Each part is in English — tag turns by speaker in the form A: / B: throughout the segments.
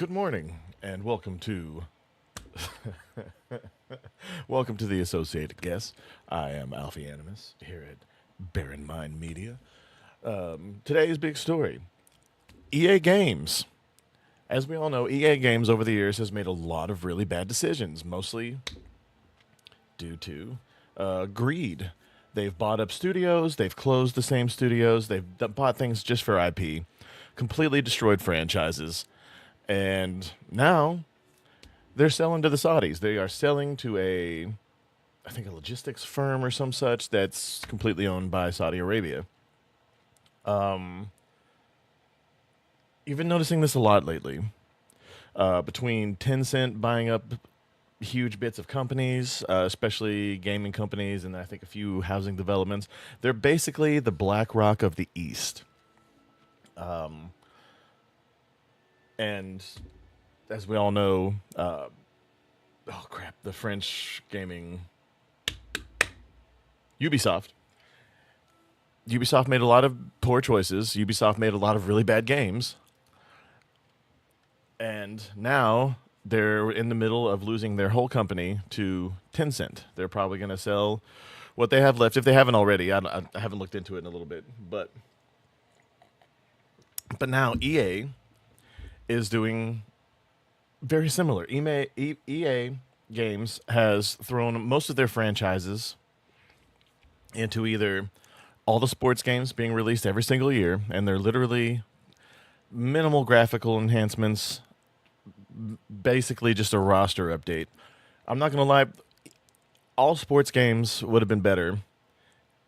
A: Good morning, and welcome to the Associated Guest. I am Alfie Animus here at Bear in Mind Media. Today's big story: EA Games. As we all know, EA Games over the years has made a lot of really bad decisions, mostly due to greed. They've bought up studios, they've closed the same studios, bought things just for IP, completely destroyed franchises, and now they're selling to the Saudis. They are selling to I think, a logistics firm or some such that's completely owned by Saudi Arabia. You've been noticing this a lot lately. Between Tencent buying up huge bits of companies, especially gaming companies, and I think a few housing developments, they're basically the BlackRock of the East. And as we all know, oh crap, the French gaming Ubisoft. Ubisoft made a lot of poor choices. Ubisoft made a lot of really bad games. And now they're in the middle of losing their whole company to Tencent. They're probably going to sell what they have left, if they haven't already. I haven't looked into it in a little bit. But now EA is doing very similar. EA Games has thrown most of their franchises into either all the sports games being released every single year, and they're literally minimal graphical enhancements, basically just a roster update. I'm not going to lie, all sports games would have been better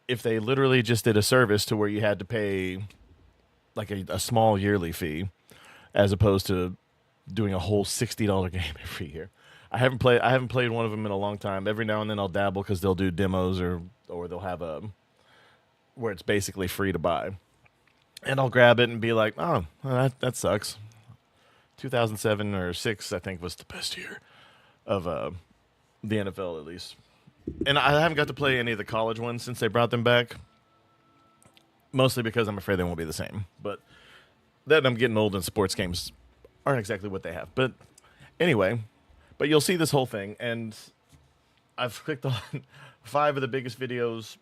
A: if they literally just did a service to where you had to pay like a small yearly fee, as opposed to doing a whole $60 game every year. I haven't played one of them in a long time. Every now and then I'll dabble because they'll do demos or they'll have a where it's basically free to buy, and I'll grab it and be like, oh, well, that sucks. 2007 or 6, I think, was the best year of the NFL, at least. And I haven't got to play any of the college ones since they brought them back, mostly because I'm afraid they won't be the same. But then I'm getting old and sports games aren't exactly what they have. But anyway, but you'll see this whole thing, and I've clicked on 5 of the biggest videos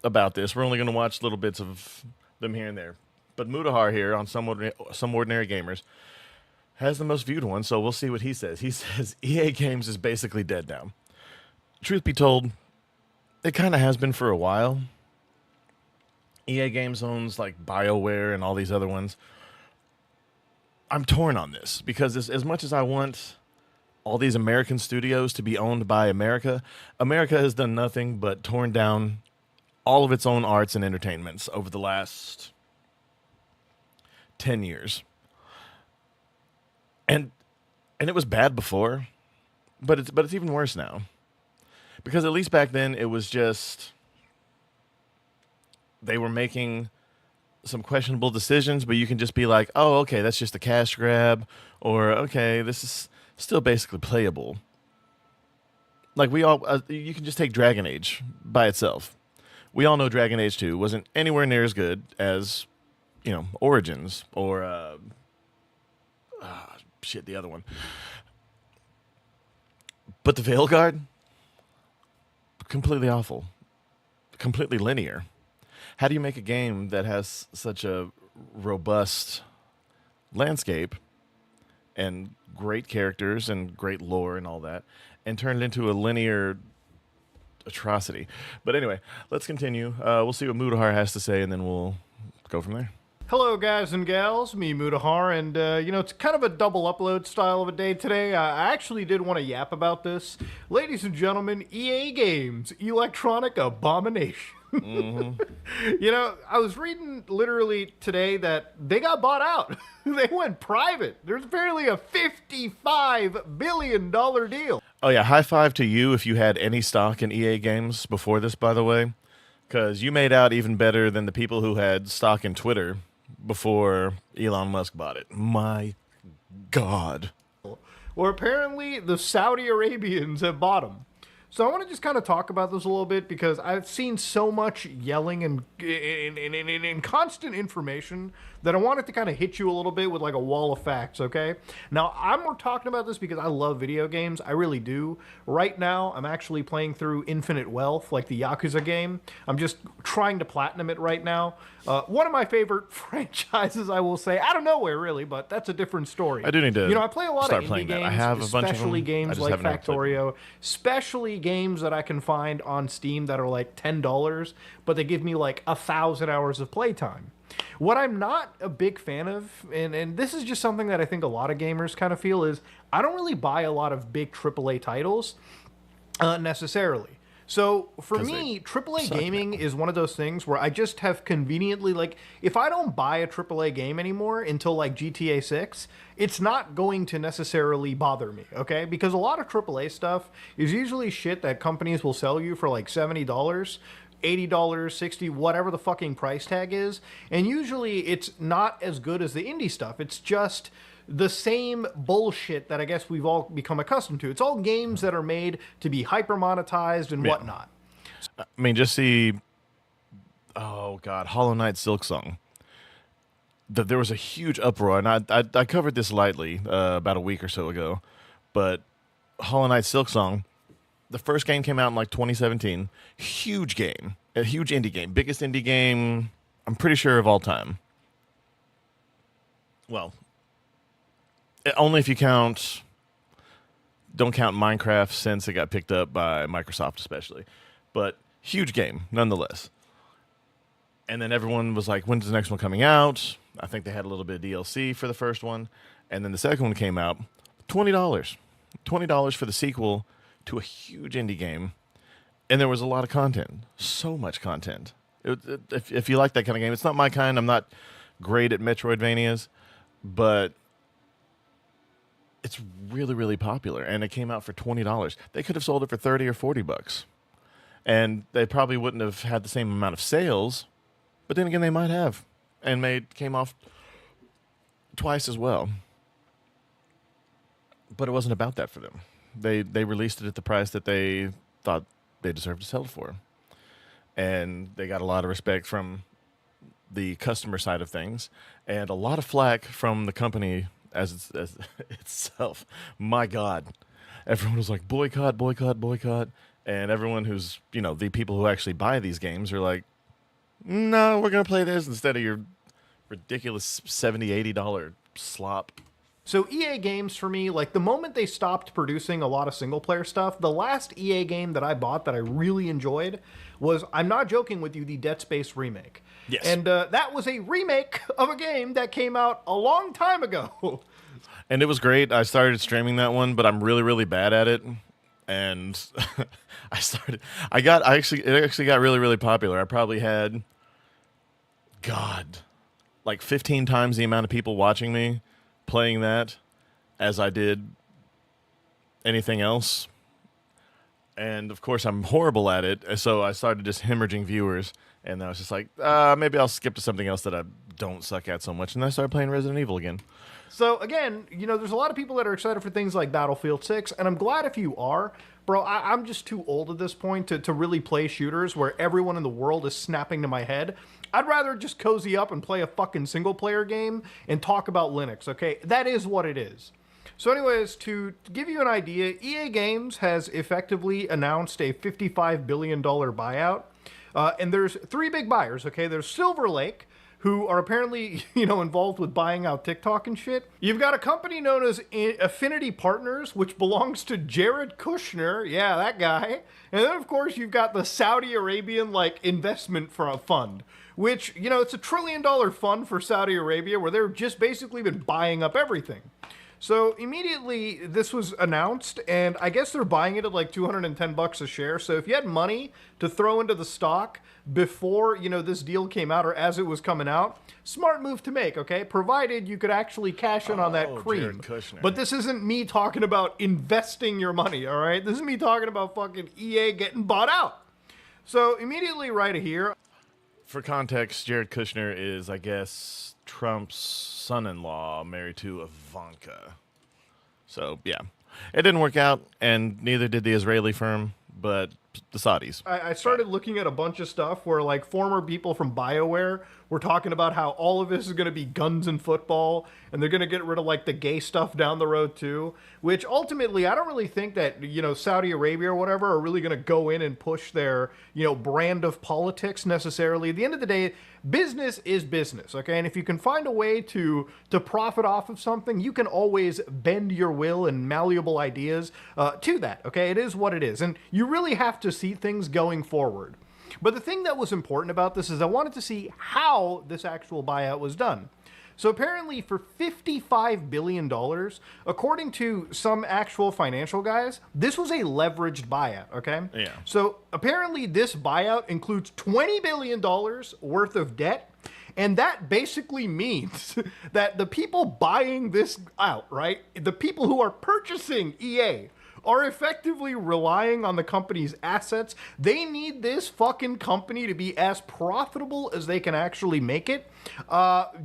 A: about this. We're only going to watch little bits of them here and there. But Mutahar here on Some Ordinary Gamers has the most viewed one, so we'll see what he says. He says EA Games is basically dead now. Truth be told, it kind of has been for a while. EA Games owns like BioWare and all these other ones. I'm torn on this because as much as I want all these American studios to be owned by America, America has done nothing but torn down all of its own arts and entertainments over the last 10 years. And it was bad before, but it's even worse now. Because at least back then it was just they were making some questionable decisions, but you can just be like, "Oh, okay, that's just a cash grab," or "Okay, this is still basically playable." Like you can just take Dragon Age by itself. We all know Dragon Age 2 wasn't anywhere near as good as, Origins or the other one. But the Veilguard, completely awful, completely linear. How do you make a game that has such a robust landscape and great characters and great lore and all that, and turn it into a linear atrocity? But anyway, let's continue. We'll see what Mutahar has to say, and then we'll go from there.
B: Hello, guys and gals. Me, Mutahar, and it's kind of a double upload style of a day today. I actually did want to yap about this. Ladies and gentlemen, EA Games, Electronic Abomination. I was reading literally today that they got bought out. They went private. There's apparently a $55 billion deal.
A: Oh yeah, high five to you if you had any stock in EA Games before this, by the way, because you made out even better than the people who had stock in Twitter before Elon Musk bought it. My God.
B: Or apparently the Saudi Arabians have bought them. So I want to just kind of talk about this a little bit because I've seen so much yelling and constant information that I wanted to kind of hit you a little bit with like a wall of facts, okay? Now, I'm talking about this because I love video games. I really do. Right now, I'm actually playing through Infinite Wealth, like the Yakuza game. I'm just trying to platinum it right now. One of my favorite franchises, I will say, out of nowhere, really, but that's a different story.
A: I do need to
B: You know, I play a lot
A: start
B: of
A: playing
B: indie
A: that.
B: games,
A: I have a bunch of
B: especially
A: them. I
B: games
A: just
B: like
A: haven't ever played them.
B: Factorio, especially games that I can find on Steam that are like $10, but they give me like 1,000 hours of playtime. What I'm not a big fan of, and this is just something that I think a lot of gamers kind of feel, is I don't really buy a lot of big AAA titles necessarily. So for
A: 'Cause
B: me,
A: they
B: AAA
A: suck
B: gaming is one of those things where I just have conveniently, like, if I don't buy a AAA game anymore until like GTA 6, it's not going to necessarily bother me, okay? Because a lot of AAA stuff is usually shit that companies will sell you for like $70, $80, $60, whatever the fucking price tag is. And usually it's not as good as the indie stuff. It's just the same bullshit that I guess we've all become accustomed to. It's all games that are made to be hyper monetized and
A: Yeah.
B: whatnot.
A: I mean, just see, oh god, Hollow Knight Silksong. There was a huge uproar, and I covered this lightly about a week or so ago, but Hollow Knight Silksong, the first game came out in like 2017. Huge game, a huge indie game, biggest indie game I'm pretty sure of all time. Well, only if you don't count Minecraft since it got picked up by Microsoft especially, but huge game nonetheless. And then everyone was like, when's the next one coming out? I think they had a little bit of DLC for the first one. And then the second one came out, $20. $20 for the sequel to a huge indie game. And there was a lot of content. So much content. If you like that kind of game, it's not my kind. I'm not great at Metroidvanias, but it's really, really popular. And it came out for $20. They could have sold it for 30 or 40 bucks. And they probably wouldn't have had the same amount of sales, but then again, they might have, and came off twice as well. But it wasn't about that for them. They released it at the price that they thought they deserved to sell it for, and they got a lot of respect from the customer side of things, and a lot of flack from the company as itself. My God, everyone was like, boycott, boycott, boycott. And everyone who's, the people who actually buy these games are like, no, we're going to play this instead of your ridiculous $70, $80 slop.
B: So EA games for me, like the moment they stopped producing a lot of single player stuff, the last EA game that I bought that I really enjoyed was, I'm not joking with you, the Dead Space remake.
A: Yes.
B: And that was a remake of a game that came out a long time ago.
A: And it was great. I started streaming that one, but I'm really, really bad at it. And it actually got really, really popular. I probably had, like 15 times the amount of people watching me playing that as I did anything else. And of course, I'm horrible at it. So I started just hemorrhaging viewers. And I was just like, maybe I'll skip to something else that I don't suck at so much. And I started playing Resident Evil again.
B: So again, there's a lot of people that are excited for things like Battlefield 6, and I'm glad if you are. Bro, I'm just too old at this point to really play shooters where everyone in the world is snapping to my head. I'd rather just cozy up and play a fucking single-player game and talk about Linux, okay? That is what it is. So anyways, to give you an idea, EA Games has effectively announced a $55 billion buyout. And there's three big buyers, okay? There's Silver Lake, who are apparently, involved with buying out TikTok and shit. You've got a company known as Affinity Partners, which belongs to Jared Kushner. Yeah, that guy. And then, of course, you've got the Saudi Arabian, investment fund, which, it's $1 trillion fund for Saudi Arabia, where they've just basically been buying up everything. So immediately this was announced, and I guess they're buying it at like $210 a share. So if you had money to throw into the stock before, this deal came out or as it was coming out, smart move to make, okay? Provided you could actually cash in on that cream.
A: Jared Kushner.
B: But this isn't me talking about investing your money, all right? This is me talking about fucking EA getting bought out. So immediately right here.
A: For context, Jared Kushner is, I guess, Trump's son-in-law married to Ivanka. So, yeah. It didn't work out, and neither did the Israeli firm. but the Saudis.
B: I started looking at a bunch of stuff where like former people from BioWare were talking about how all of this is going to be guns and football, and they're going to get rid of like the gay stuff down the road too. Which ultimately, I don't really think that Saudi Arabia or whatever are really going to go in and push their brand of politics necessarily. At the end of the day, business is business, okay? And if you can find a way to profit off of something, you can always bend your will and malleable ideas to that, okay? It is what it is, and you really have to see things going forward. But the thing that was important about this is I wanted to see how this actual buyout was done. So apparently for $55 billion, according to some actual financial guys, this was a leveraged buyout, okay?
A: Yeah.
B: So apparently this buyout includes $20 billion worth of debt, and that basically means that the people buying this out, right, the people who are purchasing EA, are effectively relying on the company's assets. They need this fucking company to be as profitable as they can actually make it,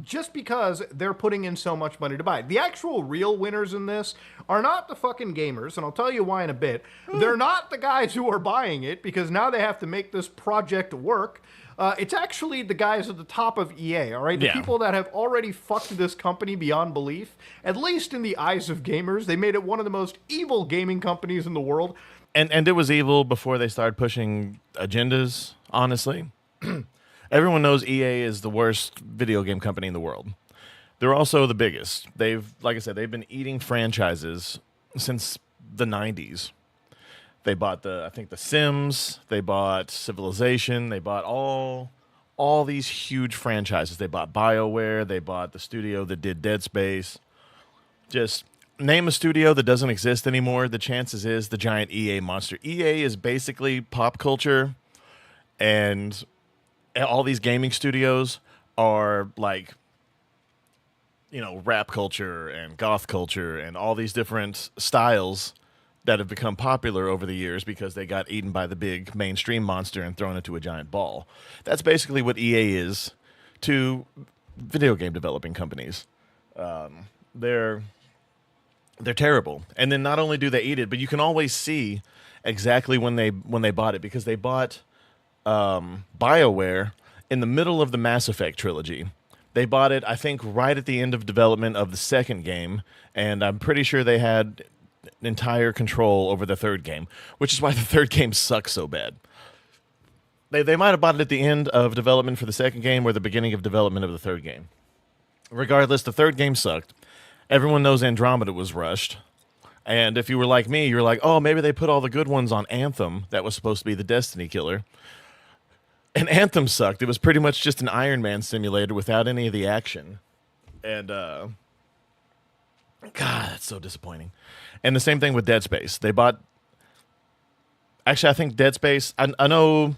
B: just because they're putting in so much money to buy it. The actual real winners in this are not the fucking gamers, and I'll tell you why in a bit. They're not the guys who are buying it, because now they have to make this project work. It's actually the guys at the top of EA, all right? The people that have already fucked this company beyond belief, at least in the eyes of gamers. They made it one of the most evil gaming companies in the world.
A: And it was evil before they started pushing agendas, honestly. Everyone knows EA is the worst video game company in the world. They're also the biggest. Like I said, they've been eating franchises since the 90s. They bought I think The Sims, they bought Civilization, they bought all these huge franchises. They bought BioWare, they bought the studio that did Dead Space. Just name a studio that doesn't exist anymore, the chances is the giant EA monster. EA is basically pop culture, and all these gaming studios are like, rap culture and goth culture and all these different styles that have become popular over the years because they got eaten by the big mainstream monster and thrown into a giant ball. That's basically what EA is to video game developing companies. They're terrible. And then not only do they eat it, but you can always see exactly when they bought it, because they bought BioWare in the middle of the Mass Effect trilogy. They bought it, I think, right at the end of development of the second game, and I'm pretty sure they had entire control over the third game, which is why the third game sucks so bad. They might have bought it at the end of development for the second game or the beginning of development of the third game. Regardless, the third game sucked. Everyone knows Andromeda was rushed. And if you were like me, you're like, oh, maybe they put all the good ones on Anthem. That was supposed to be the Destiny killer. And Anthem sucked. It was pretty much just an Iron Man simulator without any of the action. And, God, that's so disappointing. And the same thing with Dead Space. They bought... Actually, I think Dead Space... I know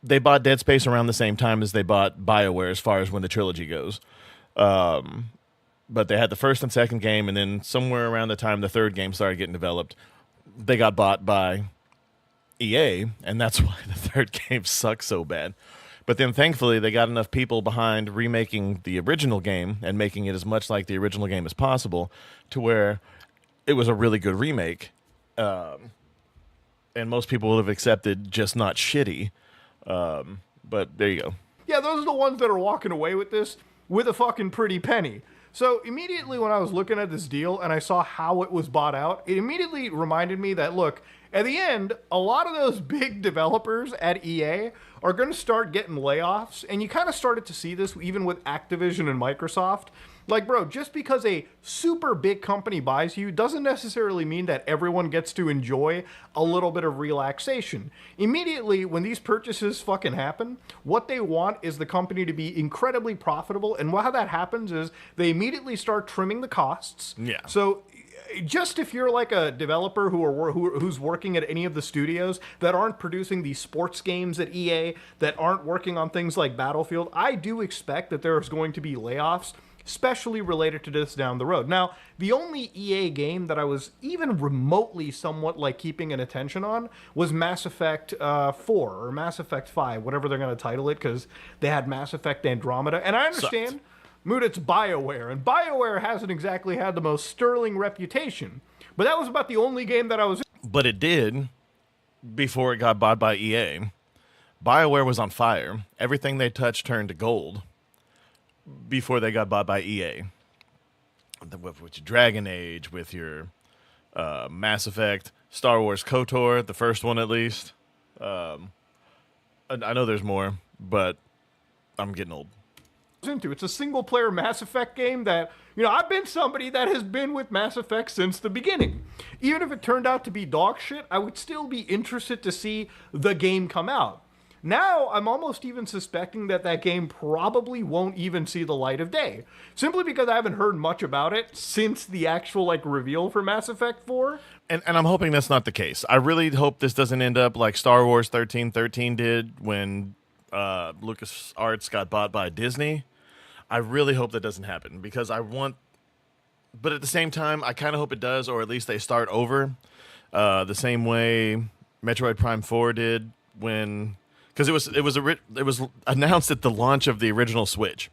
A: they bought Dead Space around the same time as they bought BioWare as far as when the trilogy goes. But they had the first and second game, and then somewhere around the time the third game started getting developed, they got bought by EA, and that's why the third game sucks so bad. But then, thankfully, they got enough people behind remaking the original game and making it as much like the original game as possible to where it was a really good remake. And most people would have accepted just not shitty. But there you go.
B: Yeah, those are the ones that are walking away with this with a fucking pretty penny. So immediately when I was looking at this deal and I saw how it was bought out, it immediately reminded me that, look, at the end, a lot of those big developers at EA are going to start getting layoffs. And you kind of started to see this even with Activision and Microsoft. Like, bro, just because a super big company buys you doesn't necessarily mean that everyone gets to enjoy a little bit of relaxation. Immediately, when these purchases fucking happen, what they want is the company to be incredibly profitable. And how that happens is they immediately start trimming the costs.
A: Yeah.
B: So just if you're like a developer who's working at any of the studios that aren't producing these sports games at EA, that aren't working on things like Battlefield, I do expect that there's going to be layoffs, especially related to this down the road. Now, the only EA game that I was even remotely somewhat like keeping an attention on was Mass Effect 4 or Mass Effect 5, whatever they're going to title it, because they had Mass Effect Andromeda. And I understand, Mood, it's BioWare, and BioWare hasn't exactly had the most sterling reputation. But that was about the only game that I was...
A: But it did before it got bought by EA. BioWare was on fire. Everything they touched turned to gold before they got bought by EA. With your Dragon Age, with your Mass Effect, Star Wars KOTOR, the first one at least. I know there's more, but I'm getting old.
B: Into. It's a single player Mass Effect game that, I've been somebody that has been with Mass Effect since the beginning. Even if it turned out to be dog shit, I would still be interested to see the game come out. Now, I'm almost even suspecting that game probably won't even see the light of day. Simply because I haven't heard much about it since the actual, reveal for Mass Effect 4.
A: And I'm hoping that's not the case. I really hope this doesn't end up like Star Wars 1313 did when LucasArts got bought by Disney. I really hope that doesn't happen because but at the same time, I kind of hope it does, or at least they start over the same way Metroid Prime 4 did because it was announced at the launch of the original Switch,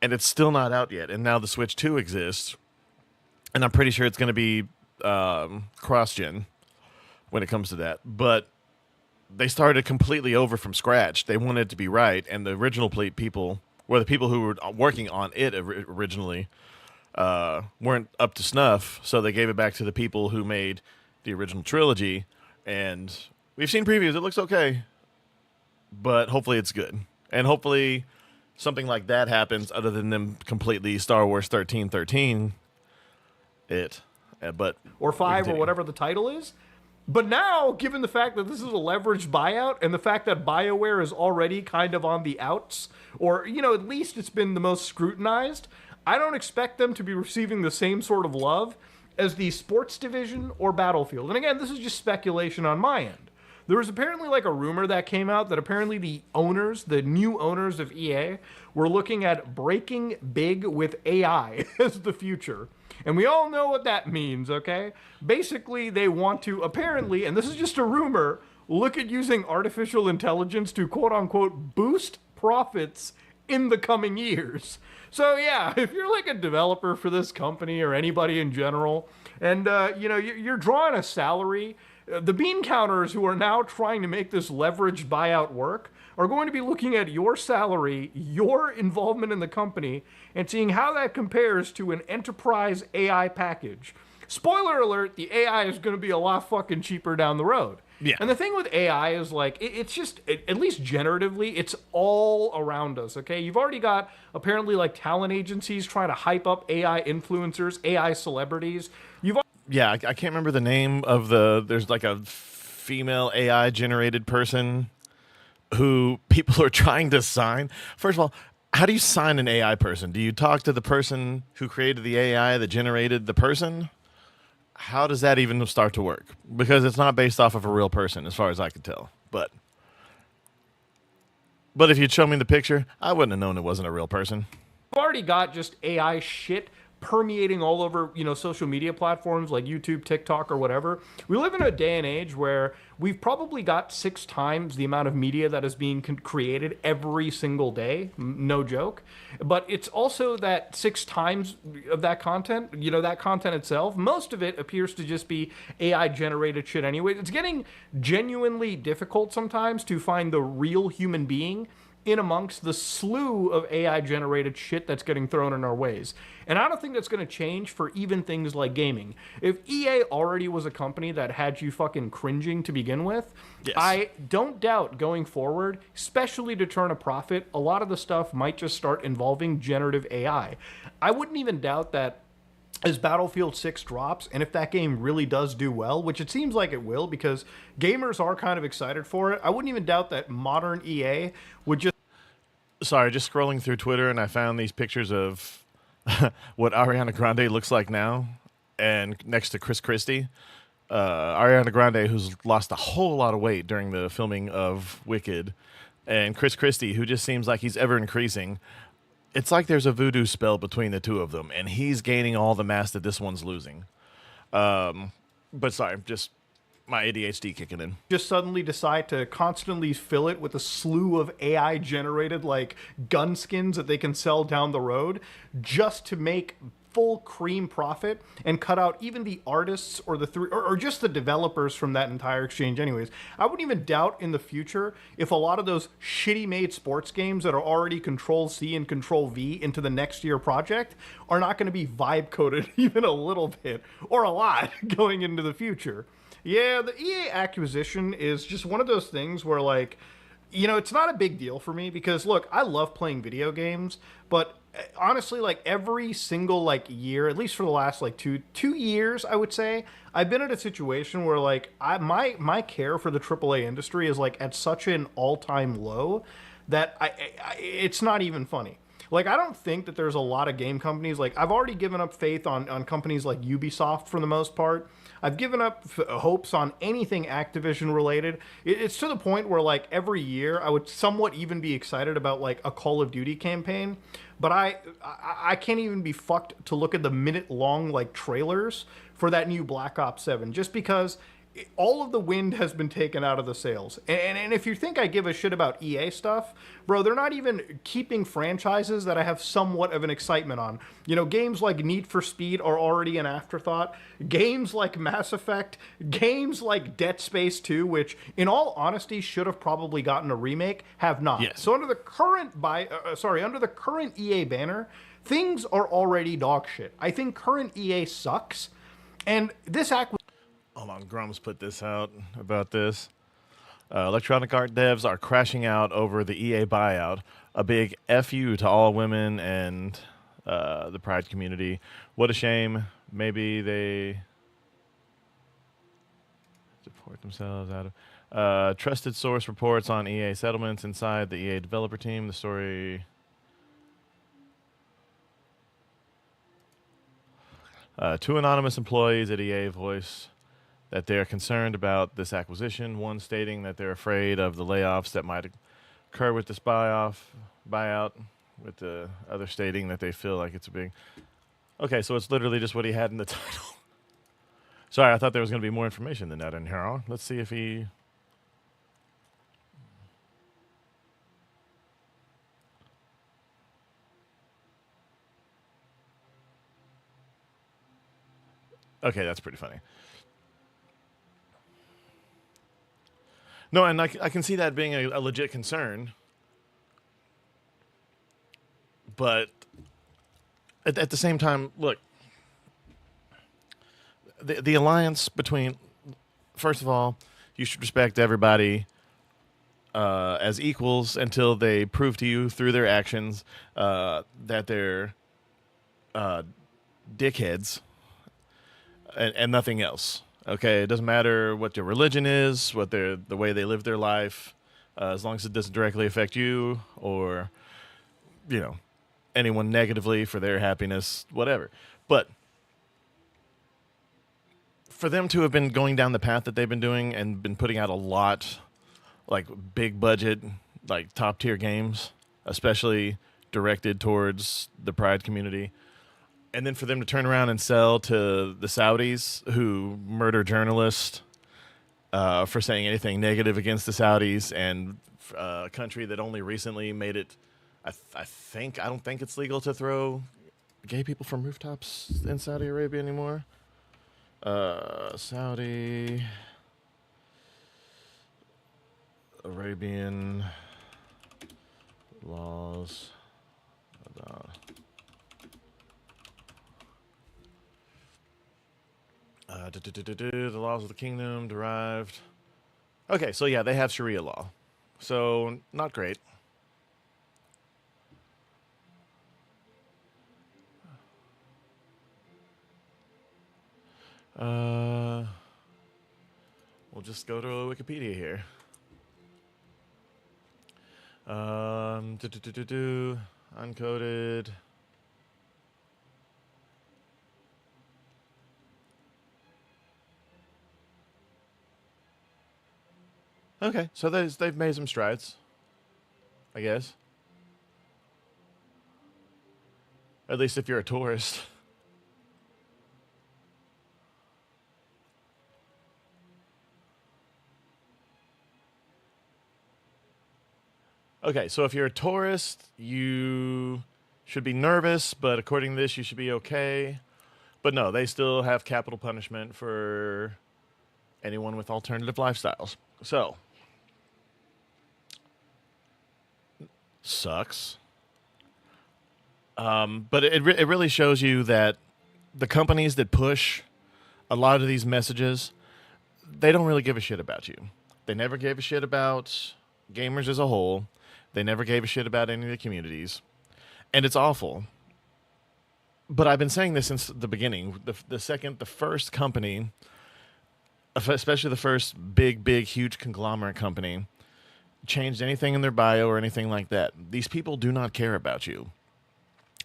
A: and it's still not out yet. And now the Switch 2 exists, and I'm pretty sure it's going to be cross-gen when it comes to that. But they started completely over from scratch. They wanted it to be right, and the original people, or the people who were working on it originally, weren't up to snuff. So they gave it back to the people who made the original trilogy, and we've seen previews. It looks okay. But hopefully it's good. And hopefully something like that happens other than them completely Star Wars 1313 it. But
B: or 5 or whatever the title is. But now, given the fact that this is a leveraged buyout and the fact that BioWare is already kind of on the outs, or, at least it's been the most scrutinized, I don't expect them to be receiving the same sort of love as the sports division or Battlefield. And again, this is just speculation on my end. There was apparently a rumor that came out that apparently the new owners of EA, were looking at breaking big with AI as the future. And we all know what that means, okay? Basically, they want to apparently, and this is just a rumor, look at using artificial intelligence to quote-unquote boost profits in the coming years. So yeah, if you're a developer for this company or anybody in general, and you're drawing a salary, the bean counters who are now trying to make this leveraged buyout work are going to be looking at your salary, your involvement in the company, and seeing how that compares to an enterprise AI package. Spoiler alert, the AI is going to be a lot fucking cheaper down the road.
A: Yeah.
B: And the thing with AI is it's just, at least generatively, it's all around us, okay? You've already got apparently talent agencies trying to hype up AI influencers, AI celebrities.
A: Yeah, I can't remember the name of there's a female AI generated person who people are trying to sign. First of all, how do you sign an AI person? Do you talk to the person who created the AI that generated the person? How does that even start to work? Because it's not based off of a real person, as far as I could tell. But if you'd show me the picture, I wouldn't have known it wasn't a real person.
B: You've already got just AI shit permeating all over, social media platforms like YouTube, TikTok, or whatever. We live in a day and age where we've probably got 6 times the amount of media that is being created every single day. No joke. But it's also that 6 times of that content, that content itself, most of it appears to just be AI-generated shit anyway. It's getting genuinely difficult sometimes to find the real human being in amongst the slew of AI-generated shit that's getting thrown in our ways. And I don't think that's going to change for even things like gaming. If EA already was a company that had you fucking cringing to begin with, yes, I don't doubt going forward, especially to turn a profit, a lot of the stuff might just start involving generative AI. I wouldn't even doubt that as Battlefield 6 drops, and if that game really does do well, which it seems like it will because gamers are kind of excited for it, I wouldn't even doubt that modern EA would just...
A: Sorry, just scrolling through Twitter and I found these pictures of what Ariana Grande looks like now, and next to Chris Christie. Ariana Grande, who's lost a whole lot of weight during the filming of Wicked, and Chris Christie, who just seems like he's ever increasing. It's like there's a voodoo spell between the two of them, and he's gaining all the mass that this one's losing. But sorry, just my ADHD kicking in.
B: Just suddenly decide to constantly fill it with a slew of AI-generated, gun skins that they can sell down the road just to make full cream profit and cut out even the artists or or just the developers from that entire exchange anyways. I wouldn't even doubt in the future if a lot of those shitty made sports games that are already Control C and Control V into the next year project are not going to be vibe coded even a little bit or a lot going into the future. Yeah, the EA acquisition is just one of those things where, like, it's not a big deal for me because, look, I love playing video games, but honestly, like, every single, like, year, at least for the last, like, two years, I would say, I've been in a situation where, like, my care for the AAA industry is, like, at such an all-time low that it's not even funny. Like, I don't think that there's a lot of game companies. Like, I've already given up faith on companies like Ubisoft for the most part. I've given up hopes on anything Activision related. It's to the point where, like, every year I would somewhat even be excited about, like, a Call of Duty campaign. But I can't even be fucked to look at the minute-long, like, trailers for that new Black Ops 7 just because all of the wind has been taken out of the sails. And if you think I give a shit about EA stuff, bro, they're not even keeping franchises that I have somewhat of an excitement on. Games like Need for Speed are already an afterthought. Games like Mass Effect, games like Dead Space 2, which in all honesty should have probably gotten a remake, have not.
A: Yes.
B: So under the current under the current EA banner, things are already dog shit. I think current EA sucks. And this acquisition.
A: Hold on, Grum's put this out about this. Electronic Art devs are crashing out over the EA buyout. A big FU to all women and the Pride community. What a shame. Maybe they deport themselves out of... trusted source reports on EA settlements inside the EA developer team. The story... two anonymous employees at EA voice that they're concerned about this acquisition. One stating that they're afraid of the layoffs that might occur with this buyout, with the other stating that they feel like it's a big... Okay, so it's literally just what he had in the title. Sorry, I thought there was going to be more information than that in here. Let's see if he... Okay, that's pretty funny. No, and I can see that being a legit concern. But at the same time, look, the alliance between, first of all, you should respect everybody as equals until they prove to you through their actions that they're dickheads and nothing else. Okay, it doesn't matter what their religion is, the way they live their life, as long as it doesn't directly affect you or, anyone negatively for their happiness, whatever. But for them to have been going down the path that they've been doing and been putting out a lot, like big budget, like top tier games, especially directed towards the Pride community, and then for them to turn around and sell to the Saudis who murder journalists for saying anything negative against the Saudis, and a country that only recently made it, I don't think it's legal to throw gay people from rooftops in Saudi Arabia anymore. Saudi Arabian laws about the laws of the kingdom derived. Okay, so yeah, they have Sharia law. So, not great. We'll just go to Wikipedia here. Uncoded. Okay, so they've made some strides, I guess. At least if you're a tourist. Okay, so if you're a tourist, you should be nervous, but according to this, you should be okay. But no, they still have capital punishment for anyone with alternative lifestyles. So, sucks. But it really shows you that the companies that push a lot of these messages, they don't really give a shit about you. They never gave a shit about gamers as a whole. They never gave a shit about any of the communities. And it's awful. But I've been saying this since the beginning. The first company, especially the first big, huge conglomerate company, changed anything in their bio or anything like that. These people do not care about you.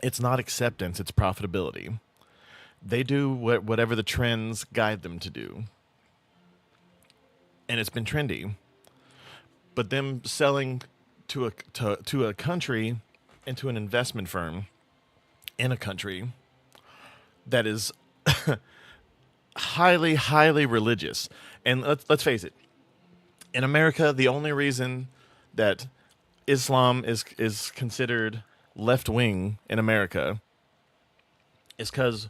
A: It's not acceptance, it's profitability. They do whatever the trends guide them to do. And it's been trendy. But them selling to a country and to an investment firm in a country that is highly, highly religious. And let's face it, in America, the only reason that Islam is considered left-wing in America is because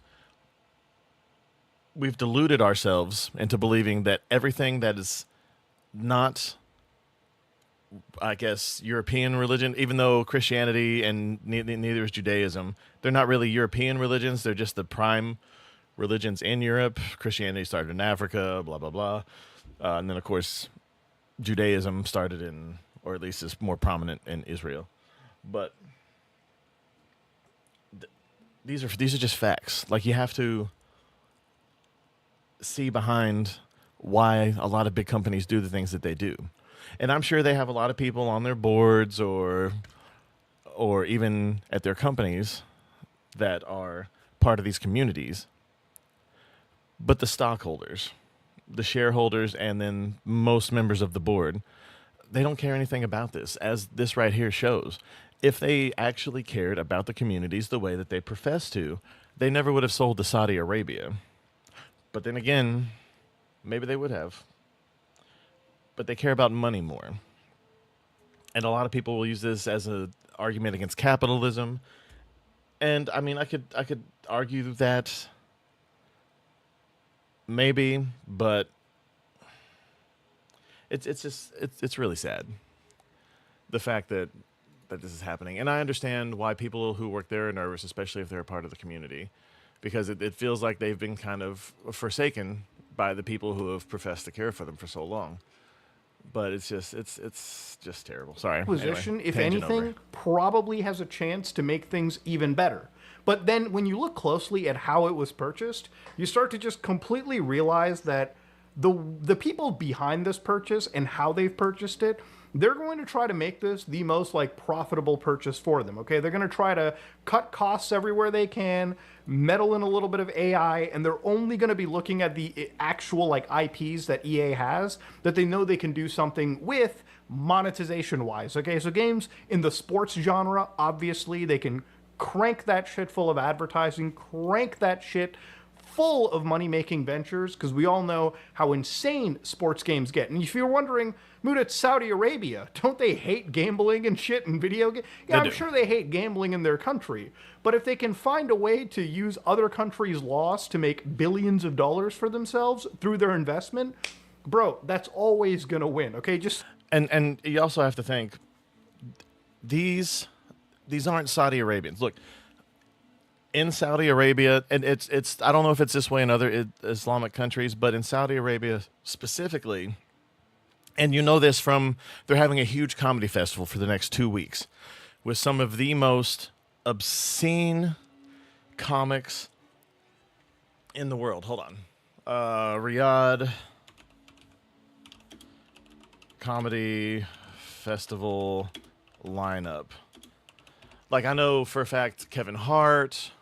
A: we've deluded ourselves into believing that everything that is not, I guess, European religion, even though Christianity and neither is Judaism, they're not really European religions. They're just the prime religions in Europe. Christianity started in Africa, blah, blah, blah. And then, of course, Judaism started in, or at least is more prominent in Israel. But these are just facts. Like, you have to see behind why a lot of big companies do the things that they do. And I'm sure they have a lot of people on their boards or even at their companies that are part of these communities. But the stockholders, the shareholders, and then most members of the board, they don't care anything about this, as this right here shows. If they actually cared about the communities the way that they profess to, they never would have sold to Saudi Arabia. But then again, maybe they would have. But they care about money more. And a lot of people will use this as an argument against capitalism. And I mean, I could argue that maybe, but it's really sad, the fact that this is happening. And I understand why people who work there are nervous, especially if they're a part of the community, because it feels like they've been kind of forsaken by the people who have professed to care for them for so long. But it's just terrible. Sorry.
B: Position,
A: Anyway,
B: if
A: tangent
B: anything,
A: over.
B: probably has a chance to make things even better. But then when you look closely at how it was purchased, you start to just completely realize that the people behind this purchase and how they've purchased it, they're going to try to make this the most like profitable purchase for them. Okay, they're going to try to cut costs everywhere they can, meddle in a little bit of AI, and they're only going to be looking at the actual like IPs that EA has that they know they can do something with monetization wise. Okay, so games in the sports genre, obviously they can crank that shit full of advertising, crank that shit full of money-making ventures, because we all know how insane sports games get. And if you're wondering, Mood, it's Saudi Arabia. Don't they hate gambling and shit in video games? Yeah, I'm sure they hate gambling in their country. But if they can find a way to use other countries' laws to make billions of dollars for themselves through their investment, bro, that's always going to win, okay? Just
A: And you also have to think, these aren't Saudi Arabians. Look, in Saudi Arabia, and it's I don't know if it's this way in other Islamic countries, but in Saudi Arabia specifically, and you know this from, they're having a huge comedy festival for the next 2 weeks with some of the most obscene comics in the world. Hold on. Riyadh Comedy Festival lineup. Like, I know for a fact Kevin Hart.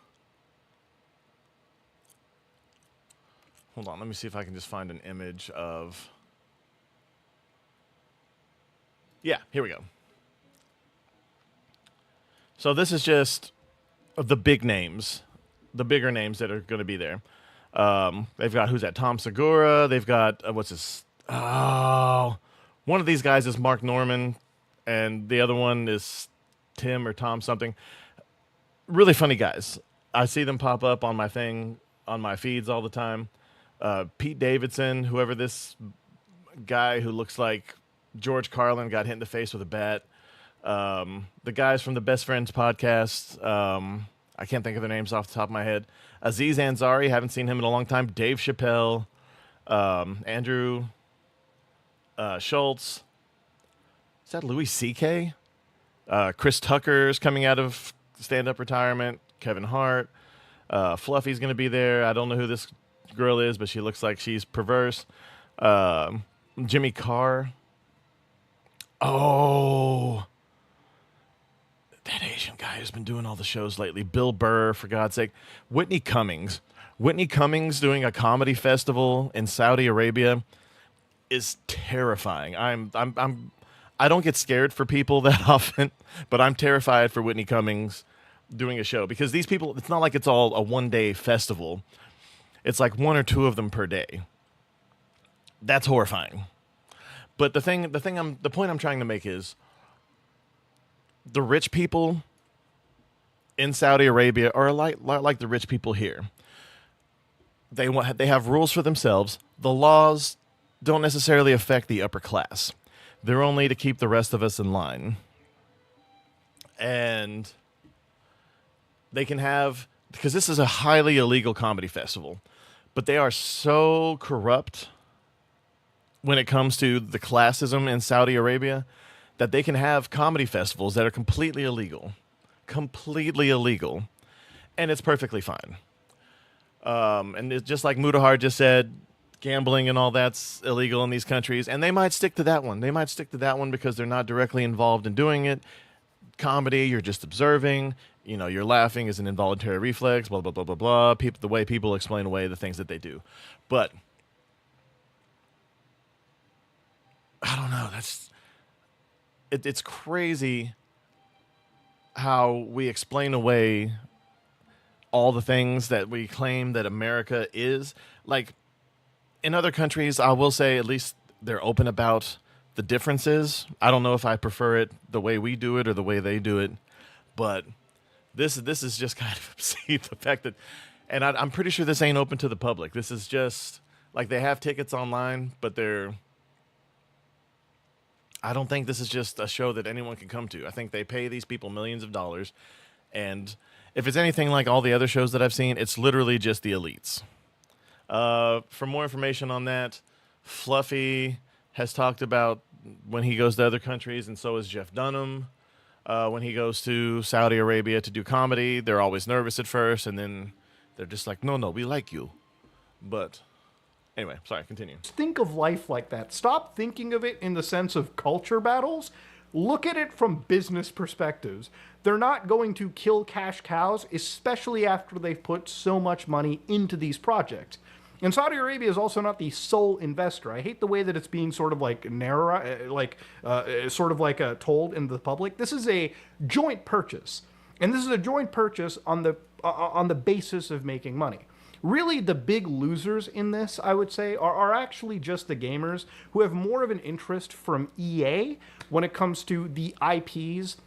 A: Hold on, let me see if I can just find an image of. Yeah, here we go. So this is just the big names, the bigger names that are going to be there. They've got, who's that? Tom Segura. They've got, what's this? Oh, one of these guys is Mark Norman, and the other one is Tim or Tom something. really funny guys. I see them pop up on my on my feeds all the time. Pete Davidson, whoever this guy who looks like George Carlin got hit in the face with a bat. The guys from the Best Friends podcast. I can't think of their names off the top of my head. Aziz Ansari, haven't seen him in a long time. Dave Chappelle, Andrew Schultz. Is that Louis C.K.? Chris Tucker's coming out of stand-up retirement. Kevin Hart. Fluffy's going to be there. I don't know who this girl is, but she looks like she's perverse. Jimmy Carr. Oh, that Asian guy who's been doing all the shows lately. Bill Burr, for God's sake. Whitney Cummings. Whitney Cummings doing a comedy festival in Saudi Arabia is terrifying. I don't get scared for people that often, but I'm terrified for Whitney Cummings doing a show because these people, it's not like it's all a one-day festival. It's like one or two of them per day. That's horrifying. But the point I'm trying to make is the rich people in Saudi Arabia are like the rich people here. They have rules for themselves. The laws don't necessarily affect the upper class. They're only to keep the rest of us in line. And they can have, because this is a highly illegal comedy festival, but they are so corrupt when it comes to the classism in Saudi Arabia that they can have comedy festivals that are completely illegal. Completely illegal. And it's perfectly fine. And it's just like Mutahar just said, gambling and all that's illegal in these countries, and they might stick to that one. They might stick to that one because they're not directly involved in doing it. Comedy, you're just observing. You know, you're laughing is an involuntary reflex, blah, blah, blah, blah, blah. The way people explain away the things that they do. But I don't know. It's crazy how we explain away all the things that we claim that America is. Like, in other countries, I will say at least they're open about the differences. I don't know if I prefer it the way we do it or the way they do it, but this is just kind of obscene. The fact that, and I'm pretty sure this ain't open to the public. This is just like they have tickets online, but I don't think this is just a show that anyone can come to. I think they pay these people millions of dollars, and if it's anything like all the other shows that I've seen, it's literally just the elites. For more information on that, Fluffy has talked about when he goes to other countries, and so is Jeff Dunham. When he goes to Saudi Arabia to do comedy, they're always nervous at first, and then they're just like, no, we like you. But anyway, sorry, continue.
B: Think of life like that. Stop thinking of it in the sense of culture battles. Look at it from business perspectives. They're not going to kill cash cows, especially after they've put so much money into these projects. And Saudi Arabia is also not the sole investor. I hate the way that it's being sort of like told in the public. This is a joint purchase, and this is a joint purchase on the basis of making money. Really, the big losers in this, I would say, are actually just the gamers who have more of an interest from EA when it comes to the IPs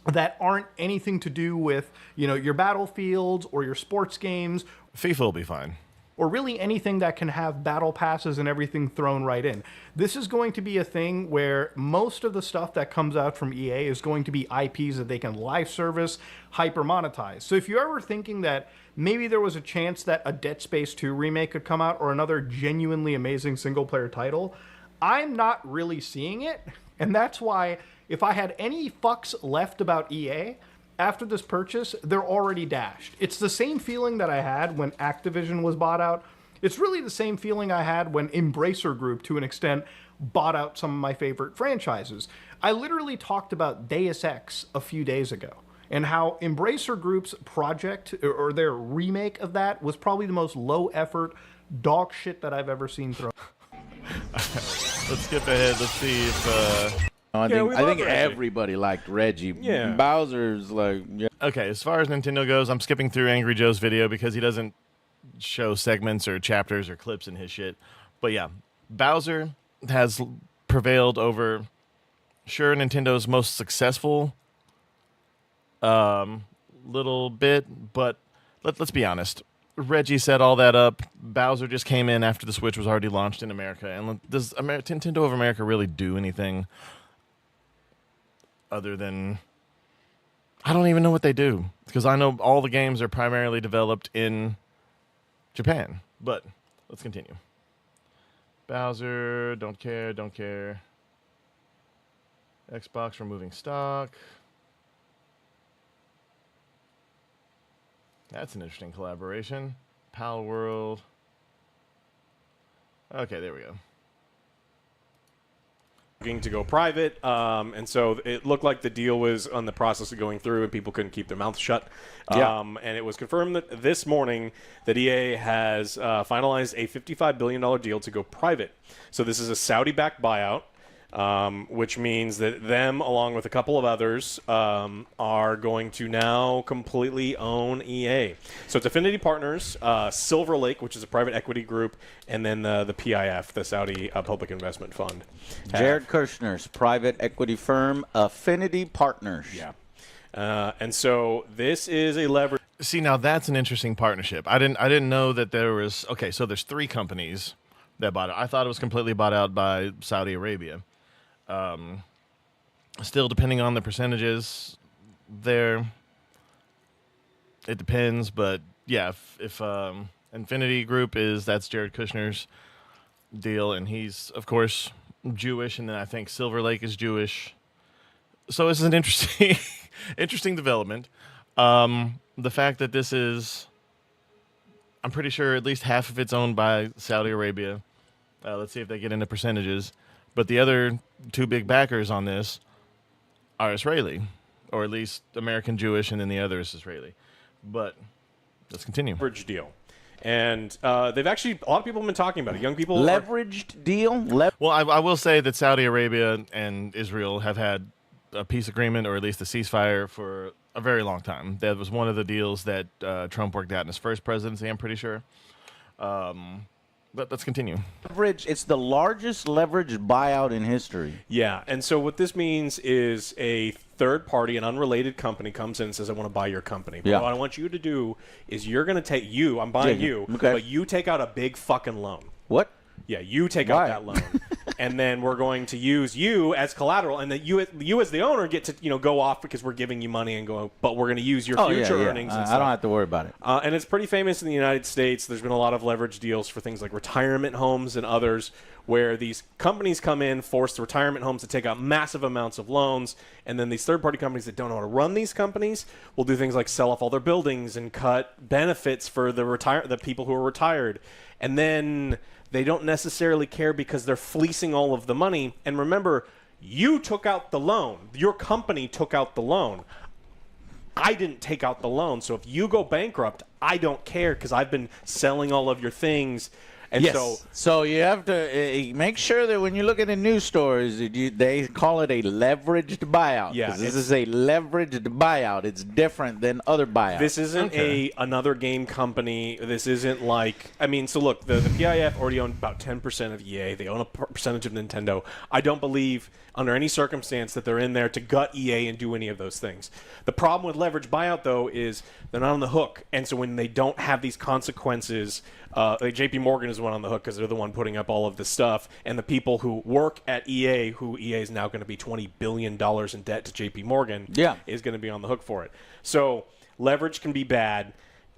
B: that aren't anything to do with, your Battlefields or your sports games.
A: FIFA will be fine.
B: Or really anything that can have battle passes and everything thrown right in. This is going to be a thing where most of the stuff that comes out from EA is going to be IPs that they can live service, hyper monetize. So if you're ever thinking that maybe there was a chance that a Dead Space 2 remake could come out or another genuinely amazing single player title, I'm not really seeing it. And that's why if I had any fucks left about EA, after this purchase, they're already dashed. It's the same feeling that I had when Activision was bought out. It's really the same feeling I had when Embracer Group, to an extent, bought out some of my favorite franchises. I literally talked about Deus Ex a few days ago, and how Embracer Group's project, or their remake of that, was probably the most low-effort dog shit that I've ever seen thrown.
A: Let's skip ahead. Let's see if...
C: I think everybody liked Reggie.
D: Yeah.
C: Bowser's like, yeah.
A: Okay, as far as Nintendo goes, I'm skipping through Angry Joe's video because he doesn't show segments or chapters or clips in his shit. But yeah, Bowser has prevailed over, Nintendo's most successful little bit, but let's be honest. Reggie set all that up. Bowser just came in after the Switch was already launched in America. And does Nintendo of America really do anything other than... I don't even know what they do, because I know all the games are primarily developed in Japan. But let's continue. Bowser, don't care. Xbox removing stock. That's an interesting collaboration. Pal World. Okay, there we go.
D: To go private, and so it looked like the deal was on the process of going through, and people couldn't keep their mouths shut.
C: Yeah.
D: And it was confirmed that this morning that EA has finalized a $55 billion deal to go private. So this is a Saudi-backed buyout, which means that them, along with a couple of others, are going to now completely own EA. So it's Affinity Partners, Silver Lake, which is a private equity group, and then the PIF, the Saudi Public Investment Fund.
C: Jared Kushner's private equity firm, Affinity Partners.
D: Yeah. And so this is a leverage.
A: See, now that's an interesting partnership. I didn't know that there was... Okay, so there's 3 companies that bought it. I thought it was completely bought out by Saudi Arabia. Still, depending on the percentages, it depends. But yeah, if Infinity Group that's Jared Kushner's deal, and he's of course Jewish, and then I think Silver Lake is Jewish. So this is an interesting development. The fact that this is, I'm pretty sure at least half of it's owned by Saudi Arabia. Let's see if they get into percentages. But the other 2 big backers on this are Israeli, or at least American Jewish, and then the other is Israeli. But let's continue.
D: Leverage deal. And they've actually, a lot of people have been talking about it. Young people.
C: Leveraged deal?
A: Well, I will say that Saudi Arabia and Israel have had a peace agreement, or at least a ceasefire, for a very long time. That was one of the deals that Trump worked out in his first presidency, I'm pretty sure. But let's continue.
C: Leverage. It's the largest leveraged buyout in history.
D: Yeah, and so what this means is a third party, an unrelated company, comes in and says, I want to buy your company. But
C: Yeah.
D: what I want you to do is you're going to take I'm buying you,
C: Okay.
D: but you take out a big fucking loan.
C: What?
D: Yeah, you take
C: Why?
D: out that loan, and then we're going to use you as collateral, and that you as the owner get to go off because we're giving you money and go, but we're going to use your future earnings. And
C: I
D: stuff.
C: don't have to worry about it.
D: And it's pretty famous in the United States. There's been a lot of leverage deals for things like retirement homes and others, where these companies come in, force the retirement homes to take out massive amounts of loans, and then these third-party companies that don't know how to run these companies will do things like sell off all their buildings and cut benefits for the people who are retired, and then they don't necessarily care because they're fleecing all of the money. And remember, you took out the loan. Your company took out the loan. I didn't take out the loan. So if you go bankrupt, I don't care because I've been selling all of your things. And
C: so you have to make sure that when you look at the news stories, they call it a leveraged buyout.
D: Yeah,
C: 'cause this is a leveraged buyout. It's different than other buyouts.
D: This isn't another game company. This isn't like, so look, the PIF already own about 10% of EA. They own a percentage of Nintendo. I don't believe under any circumstance that they're in there to gut EA and do any of those things. The problem with leverage buyout, though, is they're not on the hook. And so when they don't have these consequences, like JP Morgan is one on the hook because they're the one putting up all of this stuff. And the people who work at EA, who EA is now going to be $20 billion in debt to JP Morgan, is going to be on the hook for it. So leverage can be bad.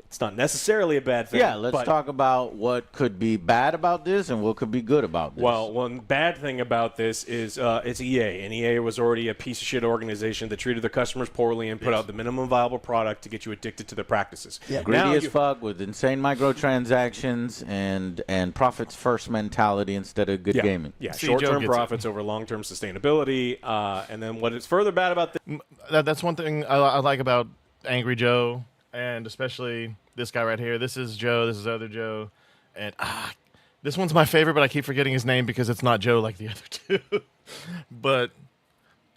D: It's not necessarily a bad thing.
C: Yeah, let's talk about what could be bad about this and what could be good about this.
D: Well, one bad thing about this is it's EA, and EA was already a piece of shit organization that treated their customers poorly and put out the minimum viable product to get you addicted to their practices.
C: Yeah, greedy as fuck with insane microtransactions and profits first mentality instead of good gaming.
D: Yeah, short-term profits over long-term sustainability. And then what is further bad about this?
A: That's one thing I like about Angry Joe, and especially this guy right here. This is Joe. This is other Joe. And this one's my favorite, but I keep forgetting his name because it's not Joe like the other two. But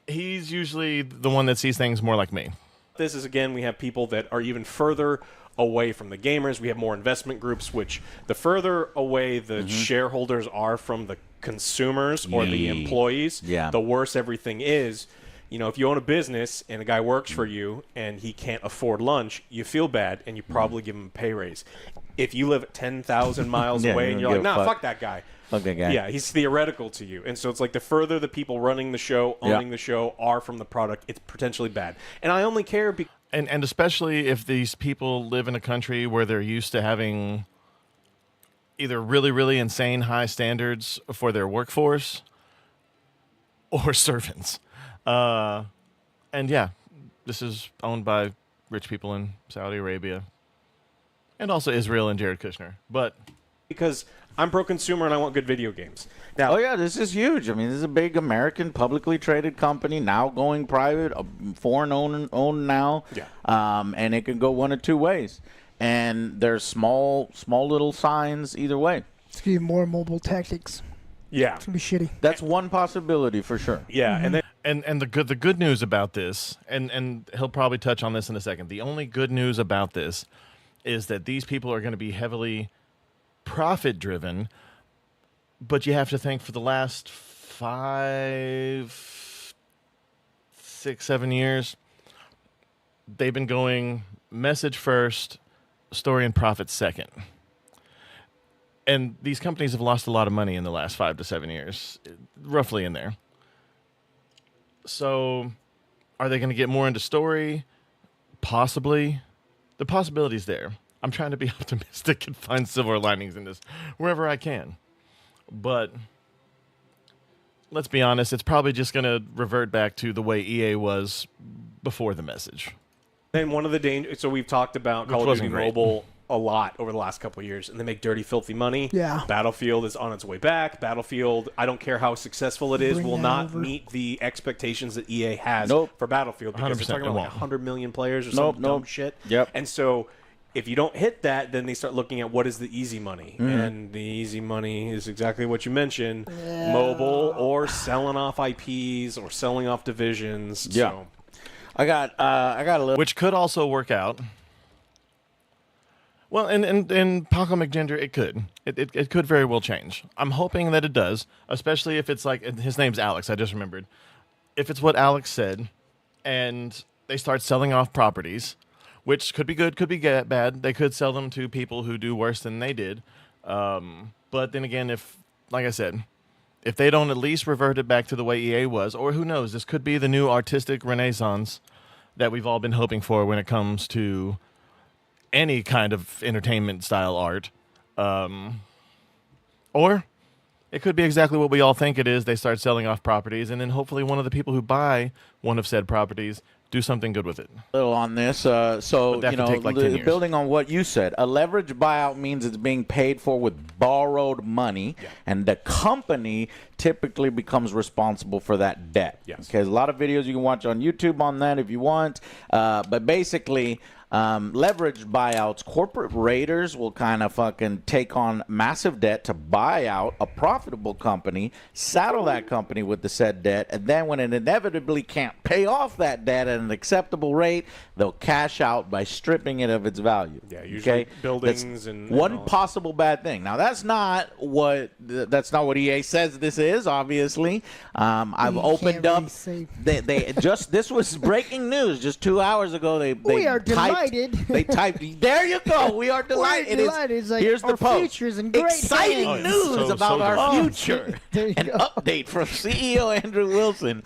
A: he's usually the one that sees things more like me.
D: This is, again, we have people that are even further away from the gamers. We have more investment groups, which the further away the shareholders are from the consumers or the employees, the worse everything is. You know, if you own a business and a guy works for you and he can't afford lunch, you feel bad and you probably give him a pay raise. If you live 10,000 miles
C: Yeah,
D: away
C: you
D: and
C: don't
D: you're like,
C: give a
D: nah,
C: fuck.
D: fuck that guy.
C: Fuck that guy.
D: Yeah, he's theoretical to you. And so it's like the further the people running the show, owning the show are from the product, it's potentially bad. And I only care because
A: And especially if these people live in a country where they're used to having either really, really insane high standards for their workforce or servants. And yeah, this is owned by rich people in Saudi Arabia and also Israel and Jared Kushner. But
D: I'm pro-consumer and I want good video games. Now,
C: Oh yeah, this is huge. I mean, this is a big American publicly traded company now going private, foreign owned now.
D: Yeah.
C: And it can go one of two ways. And there's small little signs either way.
E: It's gonna be more mobile tactics.
D: yeah.
E: It's gonna be shitty.
C: That's one possibility for sure.
D: Yeah, and then
A: and the good news about this, and he'll probably touch on this in a second. The only good news about this is that these people are going to be heavily profit driven, but you have to think for the last 5, 6, 7 years, they've been going message first, story and profit second. And these companies have lost a lot of money in the last 5 to 7 years, roughly in there. So, are they going to get more into story? Possibly. The possibility's there. I'm trying to be optimistic and find silver linings in this wherever I can. But let's be honest, it's probably just going to revert back to the way EA was before the message.
D: one of the dangers. So we've talked about Call of
A: wasn't
D: Duty
A: great.
D: Mobile a lot over the last couple of years, and they make dirty, filthy money.
E: Yeah.
D: Battlefield is on its way back. Battlefield, I don't care how successful it is,
E: Bring
D: will
E: that
D: not
E: over.
D: meet the expectations that EA has
C: Nope.
D: for Battlefield because they're
A: 100%
D: talking about
A: it
D: like
A: won't.
D: 100 million players or
C: Nope,
D: some dumb
C: nope.
D: shit.
C: Yep.
D: And so if you don't hit that, then they start looking at what is the easy money. And the easy money is exactly what you mentioned, mobile or selling off IPs or selling off divisions.
C: Yeah.
D: So.
C: I got a little.
A: Which could also work out. Well, and Paco McGinder, it could. It could very well change. I'm hoping that it does, especially if it's like, his name's Alex, I just remembered. If it's what Alex said, and they start selling off properties, which could be good, could be bad. They could sell them to people who do worse than they did. But then again, if, like I said, if they don't at least revert it back to the way EA was, or who knows, this could be the new artistic renaissance that we've all been hoping for when it comes to any kind of entertainment style art. Or it could be exactly what we all think it is. They start selling off properties, and then hopefully one of the people who buy one of said properties do something good with it.
C: Little on this. So,
A: But that could take like 10 years.
C: building on what you said, a leverage buyout means it's being paid for with borrowed money, and the company typically becomes responsible for that debt.
D: Yes.
C: Okay, there's a lot of videos you can watch on YouTube on that if you want. But basically, leveraged buyouts, corporate raiders will kind of fucking take on massive debt to buy out a profitable company, saddle that company with the said debt, and then when it inevitably can't pay off that debt at an acceptable rate, they'll cash out by stripping it of its value.
D: Yeah, usually buildings
C: That's
D: and
C: one
D: all that.
C: possible bad thing. Now that's not what EA says this is. Obviously, I've
E: You
C: opened
E: can't
C: up.
E: really say.
C: They just this was breaking news just 2 hours ago. They
E: We are
C: typed-
E: delighted.
C: They typed. There you go. We are delighted. It is-
E: delighted. It's like
C: here's the
E: our
C: post.
E: future's in great
C: Exciting
E: hands.
C: news
A: So
C: about our
A: good.
C: future.
E: There you
C: An
E: go.
C: update from CEO Andrew Wilson.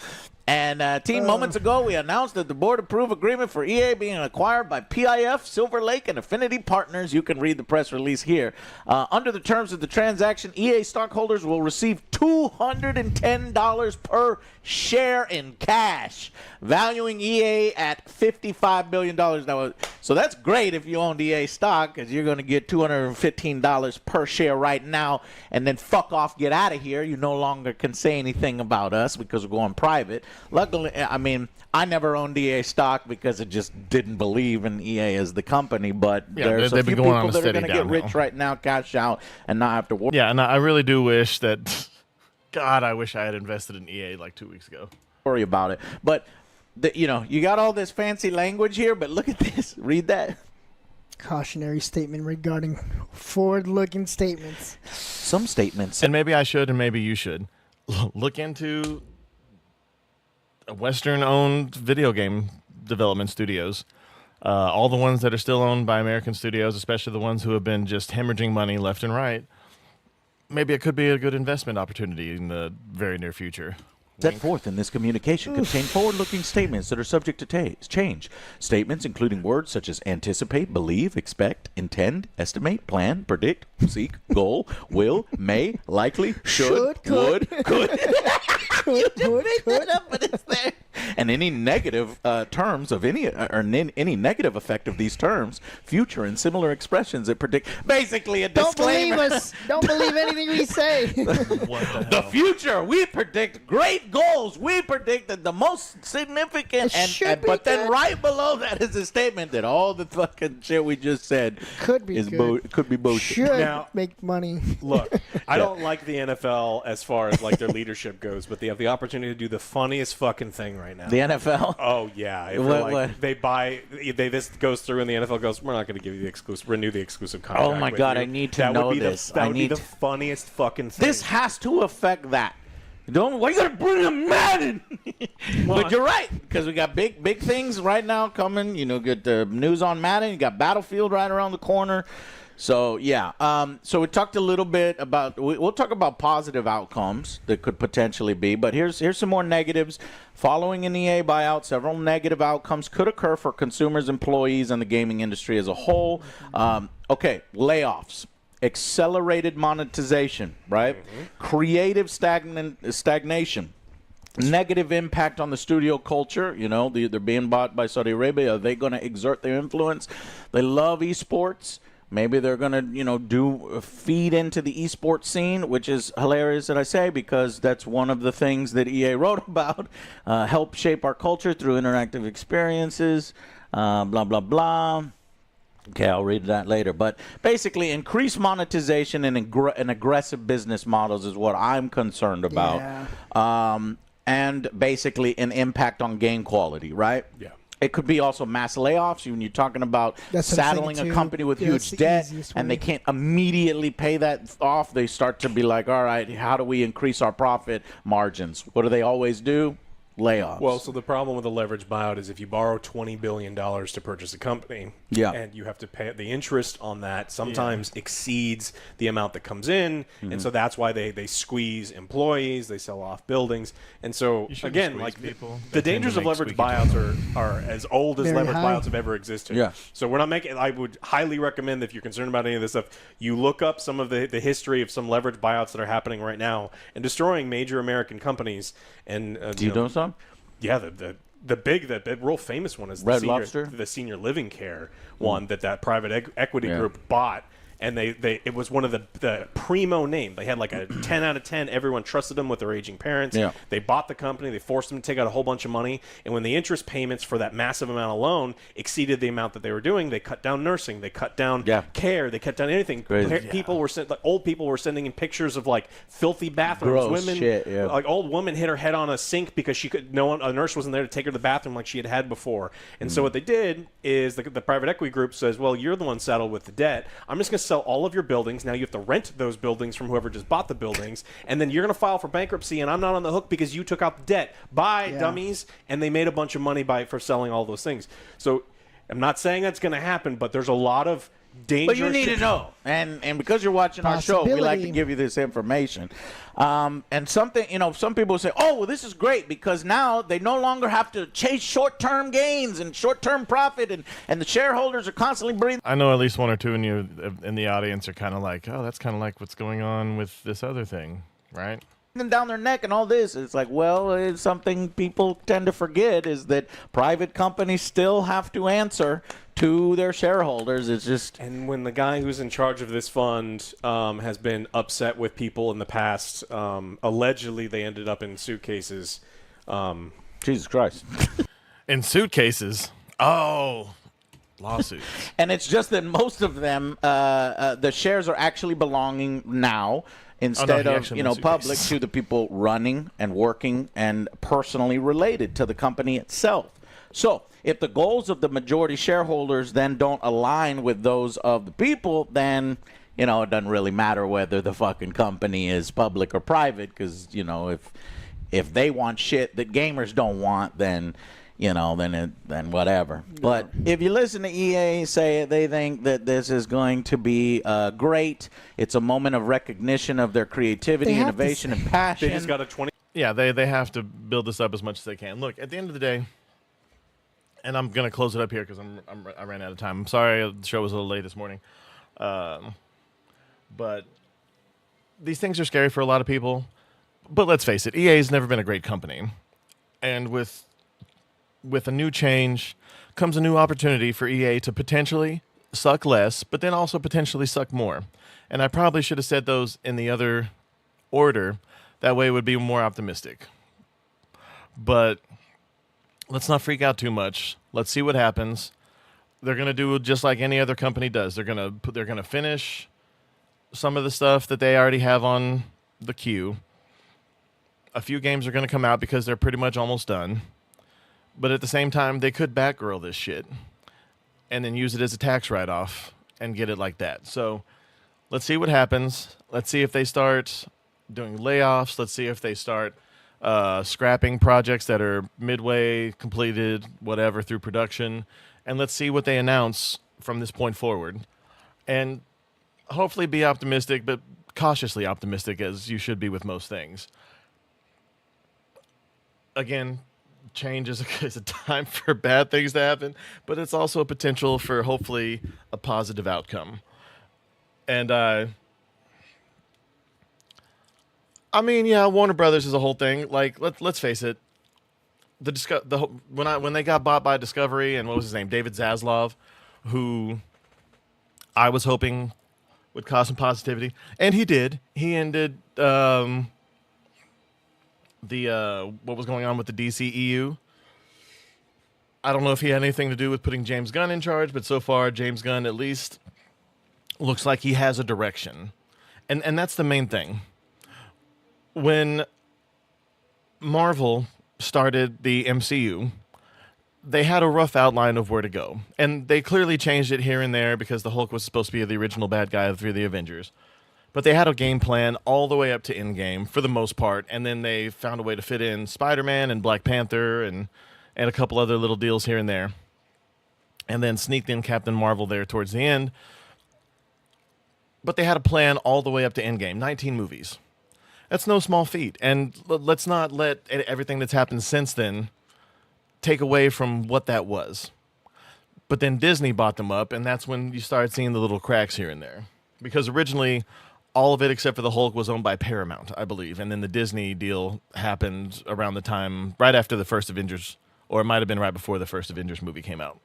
C: And moments ago, we announced that the board-approved agreement for EA being acquired by PIF, Silver Lake, and Affinity Partners. You can read the press release here. Under the terms of the transaction, EA stockholders will receive $210 per share in cash, valuing EA at $55 billion. Now, so that's great if you own EA stock, because you're going to get $215 per share right now, and then fuck off, get out of here. You no longer can say anything about us because we're going private. Luckily, I mean, I never owned EA stock because I just didn't believe in EA as the company, but
A: Yeah,
C: there's a
A: they've
C: few
A: been going on
C: people
A: a
C: that are
A: steady
C: going to get
A: downhill.
C: rich right now, cash out, and not have to worry.
A: Yeah, and I really do wish that, God, I wish I had invested in EA like 2 weeks ago.
C: Worry about it. But you got all this fancy language here, but look at this. Read that.
E: Cautionary statement regarding forward-looking statements.
C: Some statements.
A: And maybe I should, and maybe you should look into Western-owned video game development studios. All the ones that are still owned by American studios, especially the ones who have been just hemorrhaging money left and right. Maybe it could be a good investment opportunity in the very near future.
C: Set forth in this communication contain forward-looking statements that are subject to change. Statements including words such as anticipate, believe, expect, intend, estimate, plan, predict, seek, goal, will, may, likely, should,
E: Should,
C: would, could.
E: Could.
C: But it's there. And any negative terms of any negative effect of these terms, future and similar expressions that predict. Basically, a
E: Don't
C: disclaimer.
E: believe us. Don't believe anything we say.
C: The future, we predict great goals. We predict that the most significant,
E: It should be
C: but then
E: good.
C: right below that is a statement that all the fucking shit we just said
E: Could be
C: is
E: good.
C: could be bullshit.
E: Should
D: Now-
E: make money.
D: Look, I don't like the NFL as far as like their leadership goes, but they have the opportunity to do the funniest fucking thing right now.
C: The NFL.
D: Oh yeah, if
C: What-
D: like
C: what?
D: they buy, this goes through, and the NFL goes, "We're not going to give you the renew the exclusive contract."
C: Oh my
D: with
C: God,
D: you."
C: I need to
D: that
C: know
D: would be
C: this.
D: That
C: I
D: would be
C: need
D: the
C: to-
D: funniest fucking thing.
C: This has to affect that. Why you gotta bring a Madden? But you're right, because we got big things right now coming. You know, good news on Madden. You got Battlefield right around the corner. So yeah. So we talked a little bit about. We'll talk about positive outcomes that could potentially be. But here's some more negatives. Following an EA buyout, several negative outcomes could occur for consumers, employees, and the gaming industry as a whole. Okay, layoffs. Accelerated monetization, right? Creative stagnation. Negative impact on the studio culture. You know, they're being bought by Saudi Arabia. Are they going to exert their influence? They love esports. Maybe they're going to feed into the esports scene, which is hilarious that I say, because that's one of the things that EA wrote about. Help shape our culture through interactive experiences, blah, blah, blah. Okay, I'll read that later. But basically, increased monetization and aggressive business models is what I'm concerned about.
E: Yeah.
C: And basically, an impact on game quality, right?
D: Yeah.
C: It could be also mass layoffs when you're talking about
E: That's what I'm
C: saddling
E: thinking
C: a
E: too.
C: company with
E: Yeah, it's
C: huge
E: the
C: debt,
E: easiest
C: and
E: way.
C: they can't immediately pay that off. They start to be like, all right, how do we increase our profit margins? What do they always do? Layoffs.
D: Well, so the problem with a leverage buyout is if you borrow $20 billion to purchase a company,
C: Yeah.
D: and you have to pay the interest on that sometimes exceeds the amount that comes in, and so that's why they squeeze employees, they sell off buildings, and so
A: You shouldn't
D: again,
A: squeeze
D: like
A: people.
D: the
A: They tend
D: dangers
A: to
D: of
A: make
D: leverage
A: squeaky
D: buyouts are as old as
E: Very
D: leverage
E: high.
D: buyouts have ever existed.
C: Yeah.
D: So we're not making. I would highly recommend that if you're concerned about any of this stuff, you look up some of the history of some leverage buyouts that are happening right now and destroying major American companies. And
C: do you know some?
D: yeah, the real famous one is
C: Red Lobster?
D: the senior living care one that private equity
C: Yeah.
D: group bought, and it was one of the primo name. They had like a 10 out of 10. Everyone trusted them with their aging parents.
C: Yeah.
D: They bought the company. They forced them to take out a whole bunch of money, and when the interest payments for that massive amount of loan exceeded the amount that they were doing, they cut down nursing. They cut down
C: Yeah.
D: care. They cut down anything.
C: Crazy.
D: People were old people were sending in pictures of like filthy bathrooms.
C: Gross
D: Women,
C: shit, yeah.
D: like old woman hit her head on a sink because a nurse wasn't there to take her to the bathroom like she had before. And so what they did is the private equity group says, well, you're the one saddled with the debt. I'm just going to sell all of your buildings. Now you have to rent those buildings from whoever just bought the buildings, and then you're going to file for bankruptcy, and I'm not on the hook because you took out the debt. Bye,
E: Yeah.
D: dummies. And they made a bunch of money for selling all those things. So I'm not saying that's going to happen, but there's a lot of
C: But you
D: dangerous
C: need to know, and because you're watching our show, we like to
E: Possibility.
C: give you this information. And something, some people say, "Oh, well, this is great because now they no longer have to chase short-term gains and short-term profit, and the shareholders are constantly breathing."
A: I know at least one or two in the audience are kind of like, oh, that's kind of like what's going on with this other thing, right?
C: Down their neck and all this. It's like, well, it's something people tend to forget is that private companies still have to answer to their shareholders. It's just
D: And when the guy who's in charge of this fund has been upset with people in the past, allegedly they ended up in suitcases.
C: Jesus Christ.
A: In suitcases. Oh, lawsuits.
C: And it's just that most of them, the shares are actually belonging now instead
A: he
C: of
A: actually meant
C: public
A: suitcases.
C: to the people running and working and personally related to the company itself. So if the goals of the majority shareholders then don't align with those of the people, then it doesn't really matter whether the fucking company is public or private, because if if they want shit that gamers don't want, then then whatever. But if you listen to EA say it, they think that this is going to be great. It's a moment of recognition of their creativity,
E: They have to
C: innovation, and passion.
D: They just got a 20.
A: Yeah, they have to build this up as much as they can. Look, at the end of the day, and I'm gonna close it up here because I ran out of time. I'm sorry the show was a little late this morning, but these things are scary for a lot of people. But let's face it, EA's never been a great company, and with a new change comes a new opportunity for EA to potentially suck less, but then also potentially suck more. And I probably should have said those in the other order. That way it would be more optimistic. But let's not freak out too much. Let's see what happens. They're going to do just like any other company does. They're going to finish some of the stuff that they already have on the queue. A few games are going to come out because they're pretty much almost done. But at the same time, they could backgirl this shit and then use it as a tax write-off and get it like that. So let's see what happens. Let's see if they start doing layoffs. Let's see if they start scrapping projects that are midway completed, whatever, through production. And let's see what they announce from this point forward. And hopefully be optimistic, but cautiously optimistic, as you should be with most things. Again, change is a time for bad things to happen, but it's also a potential for hopefully a positive outcome. And I mean, yeah, Warner Brothers is a whole thing. Like, let's face it, when they got bought by Discovery, and what was his name, David Zaslav, who I was hoping would cause some positivity, and he did. He ended what was going on with the DCEU. I don't know if he had anything to do with putting James Gunn in charge, but so far James Gunn at least looks like he has a direction. And that's the main thing. When Marvel started the MCU, they had a rough outline of where to go. And they clearly changed it here and there because the Hulk was supposed to be the original bad guy of the Avengers. But they had a game plan all the way up to Endgame for the most part, and then they found a way to fit in Spider-Man and Black Panther and a couple other little deals here and there. And then sneaked in Captain Marvel there towards the end. But they had a plan all the way up to Endgame, 19 movies. That's no small feat. And let's not let everything that's happened since then take away from what that was. But then Disney bought them up, and that's when you started seeing the little cracks here and there. Because originally, all of it except for the Hulk was owned by Paramount, I believe. And then the Disney deal happened around the time, right after the first Avengers, or it might have been right before the first Avengers movie came out.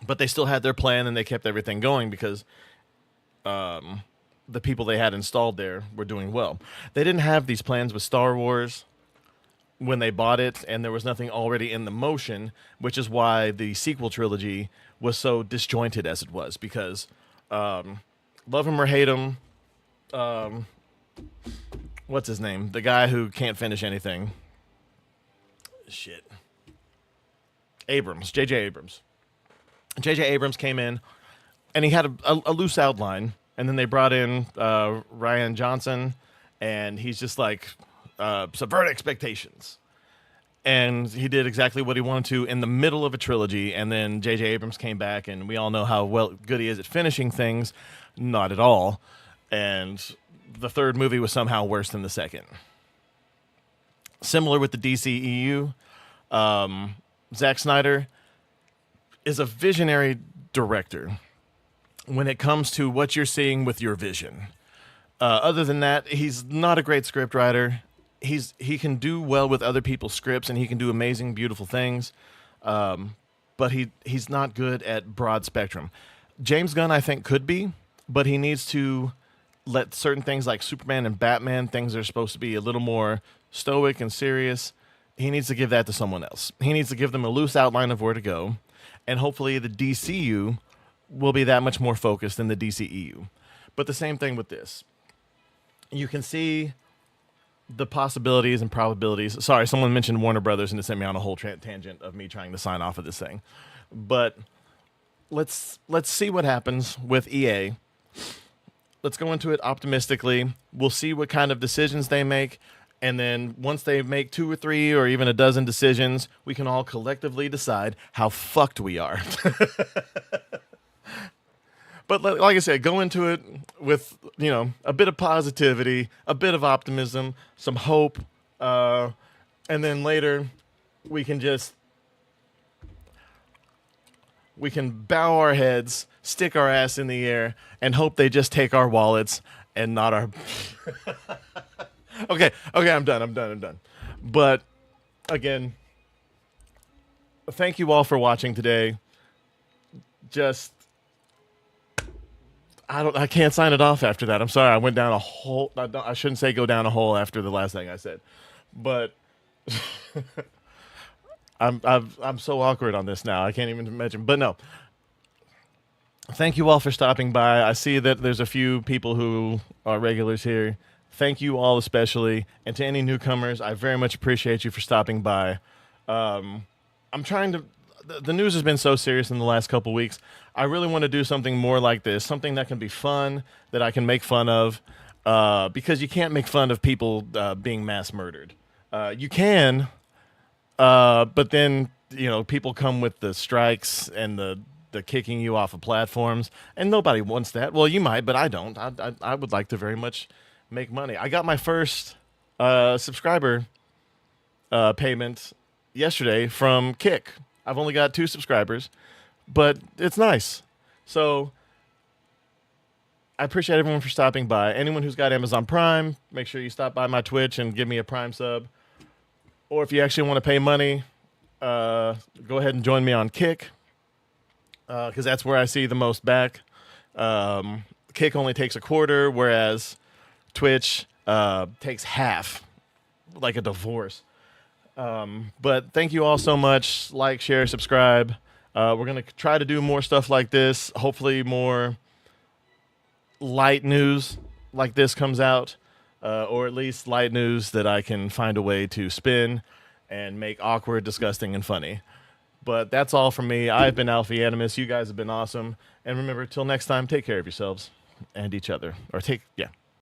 A: But they still had their plan, and they kept everything going because the people they had installed there were doing well. They didn't have these plans with Star Wars when they bought it, and there was nothing already in the motion, which is why the sequel trilogy was so disjointed as it was, because love him or hate him, what's his name? The guy who can't finish anything. Shit. Abrams, J.J. Abrams. J.J. Abrams came in, and he had a loose outline, and then they brought in Rian Johnson, and he's just like, subvert expectations. And he did exactly what he wanted to in the middle of a trilogy, and then J.J. Abrams came back, and we all know how good he is at finishing things. Not at all. And the third movie was somehow worse than the second. Similar with the DCEU, Zack Snyder is a visionary director when it comes to what you're seeing with your vision. Other than that, he's not a great script writer. He can do well with other people's scripts, and he can do amazing, beautiful things. But he's not good at broad spectrum. James Gunn, I think, could be, but he needs to let certain things like Superman and Batman, things that are supposed to be a little more stoic and serious, he needs to give that to someone else. He needs to give them a loose outline of where to go, and hopefully the DCU will be that much more focused than the DCEU. But the same thing with this. You can see the possibilities and probabilities. Sorry, someone mentioned Warner Brothers, and it sent me on a whole tangent of me trying to sign off of this thing. But let's see what happens with EA. let's go into it optimistically. We'll see what kind of decisions they make. And then once they make 2 or 3 or even a dozen decisions, we can all collectively decide how fucked we are. But like I said, go into it with, a bit of positivity, a bit of optimism, some hope. And then later we can bow our heads, stick our ass in the air, and hope they just take our wallets and not our... Okay, I'm done. But again, thank you all for watching today. I can't sign it off after that. I'm sorry. I went down a hole. I shouldn't say go down a hole after the last thing I said. But I'm so awkward on this now. I can't even imagine. But no. Thank you all for stopping by. I see that there's a few people who are regulars here. Thank you all especially. And to any newcomers, I very much appreciate you for stopping by. I'm trying to... The news has been so serious in the last couple weeks. I really want to do something more like this, something that can be fun, that I can make fun of, because you can't make fun of people being mass murdered. You can, but then people come with the strikes and the kicking you off of platforms, and nobody wants that. Well, you might, but I don't. I would like to very much make money. I got my first subscriber payment yesterday from Kick. I've only got 2 subscribers, but it's nice. So I appreciate everyone for stopping by. Anyone who's got Amazon Prime, make sure you stop by my Twitch and give me a Prime sub. Or if you actually want to pay money, go ahead and join me on Kick, because that's where I see the most back. Kick only takes a quarter, whereas Twitch takes half, like a divorce. But thank you all so much. Like, share, subscribe. We're going to try to do more stuff like this. Hopefully more light news like this comes out, or at least light news that I can find a way to spin and make awkward, disgusting, and funny. But that's all from me. I've been Alfie Animus. You guys have been awesome. And remember, till next time, take care of yourselves and each other.